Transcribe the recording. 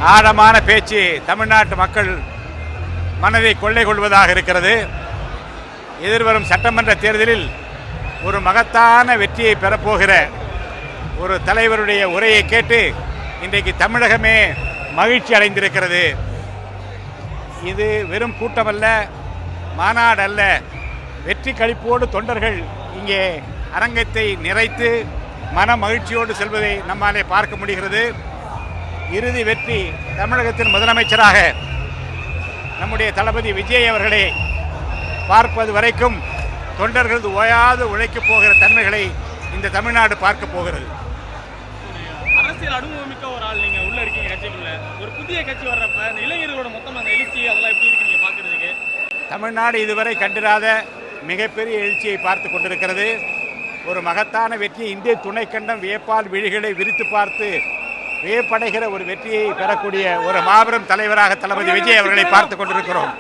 ஆழமான பேச்சு தமிழ்நாட்டு மக்கள் மனதை கொள்ளை கொள்வதாக இருக்கிறது. எதிர்வரும் சட்டமன்ற தேர்தலில் ஒரு மகத்தான வெற்றியை பெறப்போகிற ஒரு தலைவருடைய உரையை கேட்டு இன்றைக்கு தமிழகமே மகிழ்ச்சி அடைந்திருக்கிறது. இது வெறும் கூட்டமல்ல, மாநாடு அல்ல, வெற்றி களிப்போடு தொண்டர்கள் இங்கே அரங்கத்தை நிறைத்து மன மகிழ்ச்சியோடு செல்வதை நம்மாலே பார்க்க முடிகிறது. இறுதி வெற்றி தமிழகத்தின் முதலமைச்சராக நம்முடைய தளபதி விஜய் அவர்களை பார்ப்பது வரைக்கும் தொண்டர்கள் ஓயாது உழைக்கப் போகிற தன்மைகளை இந்த தமிழ்நாடு பார்க்க போகிறது. அரசியல் அனுபவமிக்க ஒரு ஆள், நீங்க உள்ள இருக்கீங்க கட்சிக்குள்ள. ஒரு புதிய கட்சி வர்றப்ப இந்த இளைஞர்களோட மொத்தம் அந்த எழுச்சி அதெல்லாம் எப்படி இருக்கு நீங்க பாக்குறதுக்கு? தமிழ்நாடு இதுவரை கண்டிராத மிகப்பெரிய எழுச்சியை பார்த்து கொண்டிருக்கிறது. ஒரு மகத்தான வெற்றி, இந்திய துணைக்கண்டம் வியப்பால் விழிகளை விரித்து பார்த்து வியப்படைகிற ஒரு வெற்றியை பெறக்கூடிய ஒரு மாபெரும் தலைவராக தளபதி விஜய் அவர்களை பார்த்து கொண்டிருக்கிறோம்.